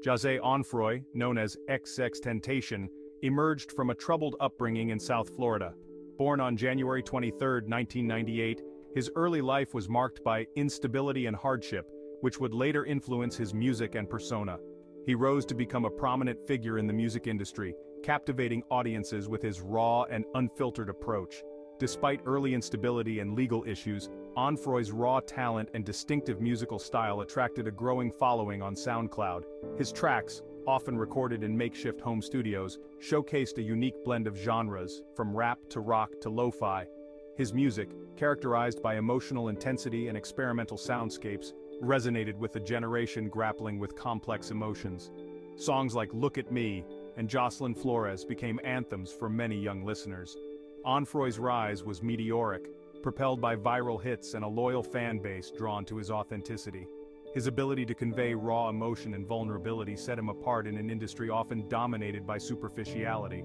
José Onfroy, known as XXXTentacion, emerged from a troubled upbringing in South Florida. Born on January 23, 1998, his early life was marked by instability and hardship, which would later influence his music and persona. He rose to become a prominent figure in the music industry, captivating audiences with his raw and unfiltered approach. Despite early instability and legal issues, Onfroy's raw talent and distinctive musical style attracted a growing following on SoundCloud. His tracks, often recorded in makeshift home studios, showcased a unique blend of genres, from rap to rock to lo-fi. His music, characterized by emotional intensity and experimental soundscapes, resonated with a generation grappling with complex emotions. Songs like Look at Me and Jocelyn Flores became anthems for many young listeners. Onfroy's rise was meteoric, propelled by viral hits and a loyal fan base drawn to his authenticity. His ability to convey raw emotion and vulnerability set him apart in an industry often dominated by superficiality.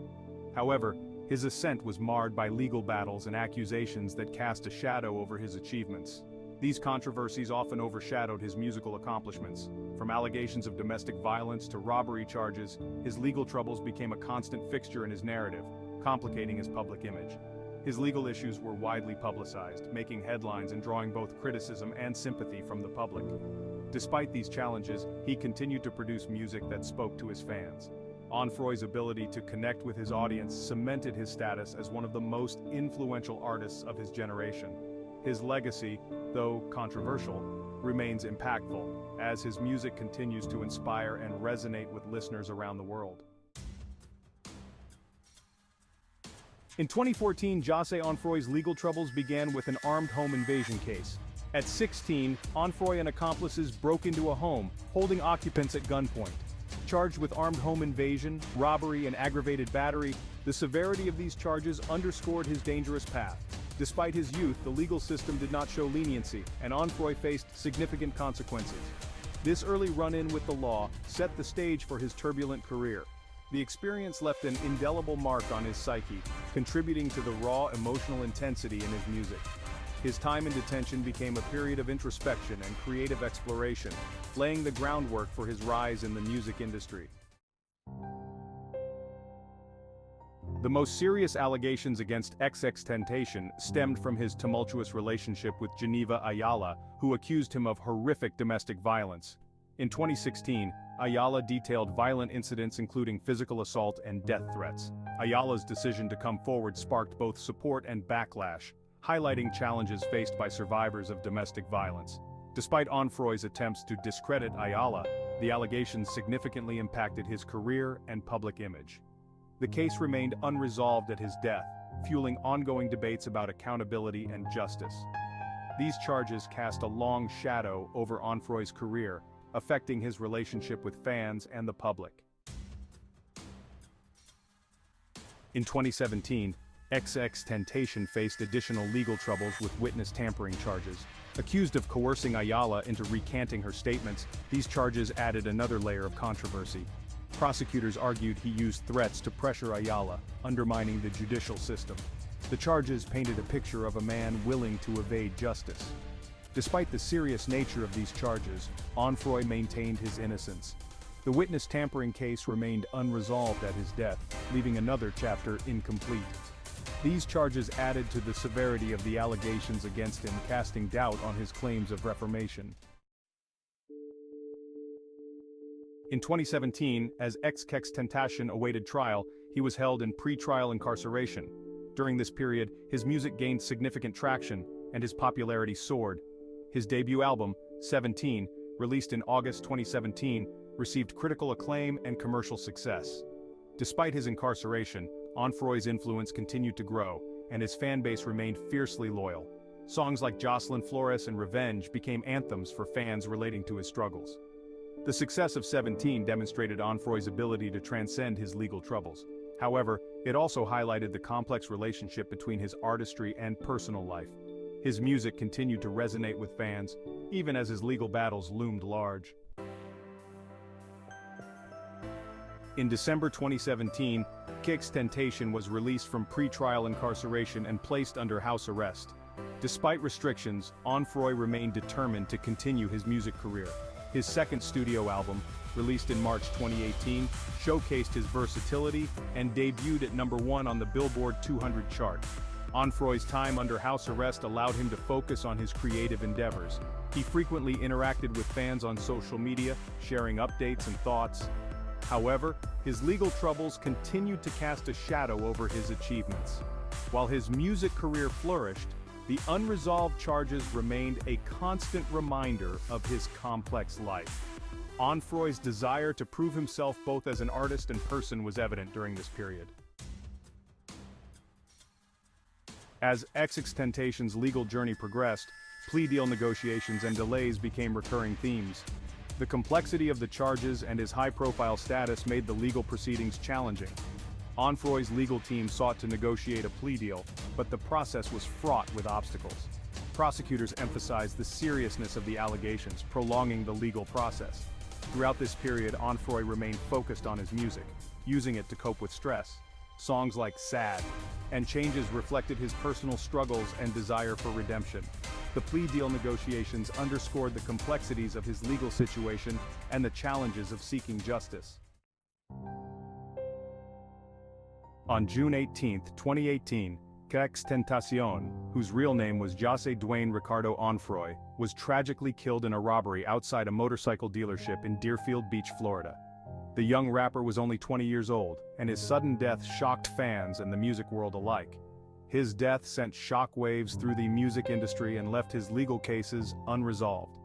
However, his ascent was marred by legal battles and accusations that cast a shadow over his achievements. These controversies often overshadowed his musical accomplishments. From allegations of domestic violence to robbery charges, his legal troubles became a constant fixture in his narrative, complicating his public image. His legal issues were widely publicized, making headlines and drawing both criticism and sympathy from the public. Despite these challenges, he continued to produce music that spoke to his fans. Onfroy's ability to connect with his audience cemented his status as one of the most influential artists of his generation. His legacy, though controversial, remains impactful, as his music continues to inspire and resonate with listeners around the world. In 2014, José Onfroy's legal troubles began with an armed home invasion case. At 16, Onfroy and accomplices broke into a home, holding occupants at gunpoint. Charged with armed home invasion, robbery, and aggravated battery, the severity of these charges underscored his dangerous path. Despite his youth, the legal system did not show leniency, and Onfroy faced significant consequences. This early run-in with the law set the stage for his turbulent career. The experience left an indelible mark on his psyche, contributing to the raw emotional intensity in his music. His time in detention became a period of introspection and creative exploration, laying the groundwork for his rise in the music industry. The most serious allegations against XXXTentacion stemmed from his tumultuous relationship with Geneva Ayala, who accused him of horrific domestic violence. In 2016, Ayala detailed violent incidents including physical assault and death threats. Ayala's decision to come forward sparked both support and backlash, highlighting challenges faced by survivors of domestic violence. Despite Onfroy's attempts to discredit Ayala, the allegations significantly impacted his career and public image. The case remained unresolved at his death, fueling ongoing debates about accountability and justice. These charges cast a long shadow over Onfroy's career, affecting his relationship with fans and the public. In 2017, XXXTentacion faced additional legal troubles with witness tampering charges. Accused of coercing Ayala into recanting her statements, these charges added another layer of controversy. Prosecutors argued he used threats to pressure Ayala, undermining the judicial system. The charges painted a picture of a man willing to evade justice. Despite the serious nature of these charges, Onfroy maintained his innocence. The witness tampering case remained unresolved at his death, leaving another chapter incomplete. These charges added to the severity of the allegations against him, casting doubt on his claims of reformation. In 2017, as XXXTentacion awaited trial, he was held in pre-trial incarceration. During this period, his music gained significant traction, and his popularity soared. His debut album, 17, released in August 2017, received critical acclaim and commercial success. Despite his incarceration, Onfroy's influence continued to grow, and his fanbase remained fiercely loyal. Songs like Jocelyn Flores and Revenge became anthems for fans relating to his struggles. The success of 17 demonstrated Onfroy's ability to transcend his legal troubles. However, it also highlighted the complex relationship between his artistry and personal life. His music continued to resonate with fans, even as his legal battles loomed large. In December 2017, XXXTentacion was released from pre-trial incarceration and placed under house arrest. Despite restrictions, Onfroy remained determined to continue his music career. His second studio album, released in March 2018, showcased his versatility and debuted at #1 on the Billboard 200 chart. Onfroy's time under house arrest allowed him to focus on his creative endeavors. He frequently interacted with fans on social media, sharing updates and thoughts. However, his legal troubles continued to cast a shadow over his achievements. While his music career flourished, the unresolved charges remained a constant reminder of his complex life. Onfroy's desire to prove himself both as an artist and person was evident during this period. As XXXTentacion's legal journey progressed, plea deal negotiations and delays became recurring themes. The complexity of the charges and his high-profile status made the legal proceedings challenging. Onfroy's legal team sought to negotiate a plea deal, but the process was fraught with obstacles. Prosecutors emphasized the seriousness of the allegations, prolonging the legal process. Throughout this period, Onfroy remained focused on his music, using it to cope with stress. Songs like "Sad" and "Changes" reflected his personal struggles and desire for redemption. The plea deal negotiations underscored the complexities of his legal situation and the challenges of seeking justice. On June 18, 2018, XXXTentacion, whose real name was José Duane Ricardo Onfroy, was tragically killed in a robbery outside a motorcycle dealership in Deerfield Beach, Florida. The young rapper was only 20 years old, and his sudden death shocked fans and the music world alike. His death sent shockwaves through the music industry and left his legal cases unresolved.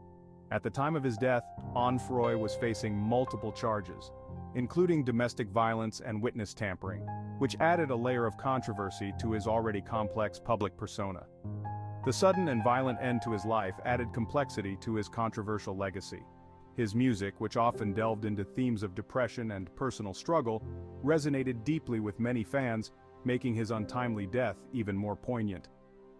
At the time of his death, Onfroy was facing multiple charges, including domestic violence and witness tampering, which added a layer of controversy to his already complex public persona. The sudden and violent end to his life added complexity to his controversial legacy. His music, which often delved into themes of depression and personal struggle, resonated deeply with many fans, making his untimely death even more poignant.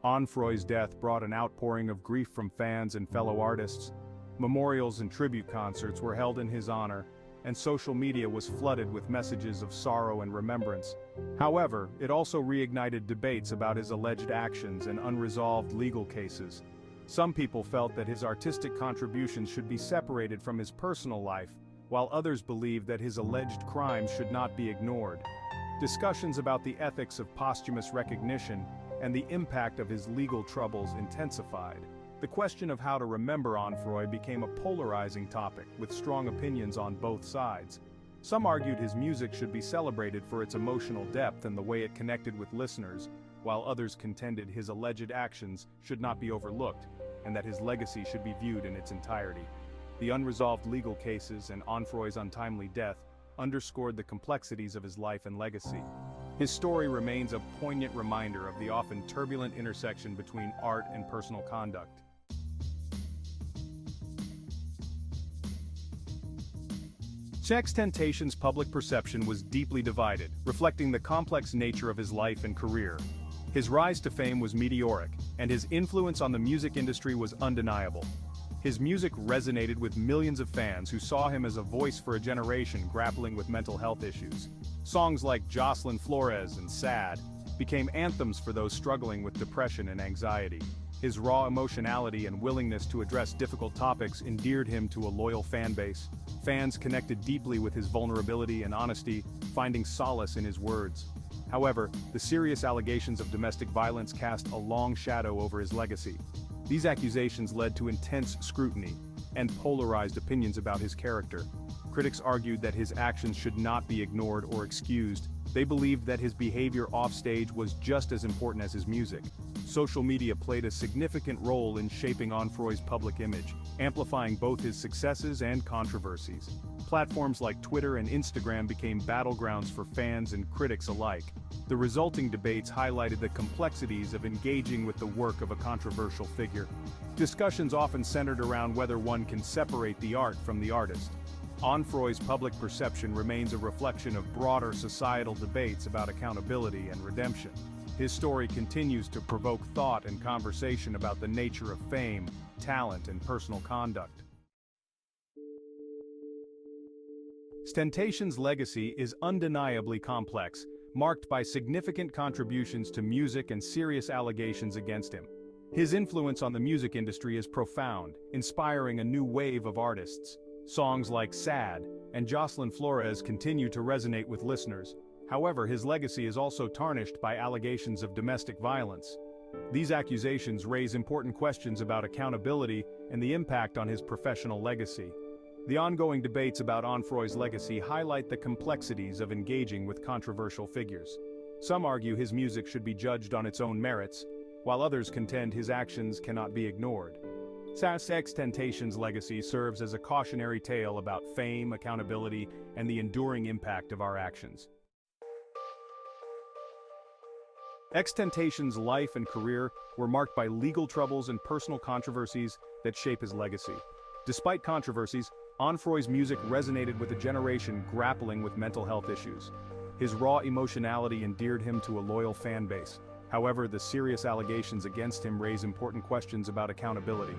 Onfroy's death brought an outpouring of grief from fans and fellow artists. Memorials and tribute concerts were held in his honor, and social media was flooded with messages of sorrow and remembrance. However, it also reignited debates about his alleged actions and unresolved legal cases. Some people felt that his artistic contributions should be separated from his personal life, while others believed that his alleged crimes should not be ignored. Discussions about the ethics of posthumous recognition and the impact of his legal troubles intensified. The question of how to remember Onfroy became a polarizing topic, with strong opinions on both sides. Some argued his music should be celebrated for its emotional depth and the way it connected with listeners, while others contended his alleged actions should not be overlooked, and that his legacy should be viewed in its entirety. The unresolved legal cases and Onfroy's untimely death underscored the complexities of his life and legacy. His story remains a poignant reminder of the often turbulent intersection between art and personal conduct. XXXTentacion's public perception was deeply divided, reflecting the complex nature of his life and career. His rise to fame was meteoric, and his influence on the music industry was undeniable. His music resonated with millions of fans who saw him as a voice for a generation grappling with mental health issues. Songs like Jocelyn Flores and "Sad" became anthems for those struggling with depression and anxiety. His raw emotionality and willingness to address difficult topics endeared him to a loyal fan base. Fans connected deeply with his vulnerability and honesty, finding solace in his words. However, the serious allegations of domestic violence cast a long shadow over his legacy. These accusations led to intense scrutiny and polarized opinions about his character. Critics argued that his actions should not be ignored or excused. They believed that his behavior offstage was just as important as his music. Social media played a significant role in shaping Onfroy's public image, amplifying both his successes and controversies. Platforms like Twitter and Instagram became battlegrounds for fans and critics alike. The resulting debates highlighted the complexities of engaging with the work of a controversial figure. Discussions often centered around whether one can separate the art from the artist. Onfroy's public perception remains a reflection of broader societal debates about accountability and redemption. His story continues to provoke thought and conversation about the nature of fame, talent, and personal conduct. XXXTentacion's legacy is undeniably complex, marked by significant contributions to music and serious allegations against him. His influence on the music industry is profound, inspiring a new wave of artists. Songs like Sad and Jocelyn Flores continue to resonate with listeners. However, his legacy is also tarnished by allegations of domestic violence. These accusations raise important questions about accountability and the impact on his professional legacy. The ongoing debates about Onfroy's legacy highlight the complexities of engaging with controversial figures. Some argue his music should be judged on its own merits, while others contend his actions cannot be ignored. XXXTentacion's legacy serves as a cautionary tale about fame, accountability, and the enduring impact of our actions. XXXTentacion's life and career were marked by legal troubles and personal controversies that shape his legacy. Despite controversies, Onfroy's music resonated with a generation grappling with mental health issues. His raw emotionality endeared him to a loyal fan base. However, the serious allegations against him raise important questions about accountability.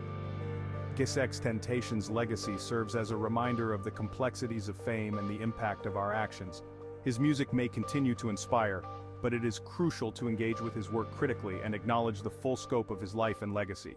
XXXTentacion's legacy serves as a reminder of the complexities of fame and the impact of our actions. His music may continue to inspire, but it is crucial to engage with his work critically and acknowledge the full scope of his life and legacy.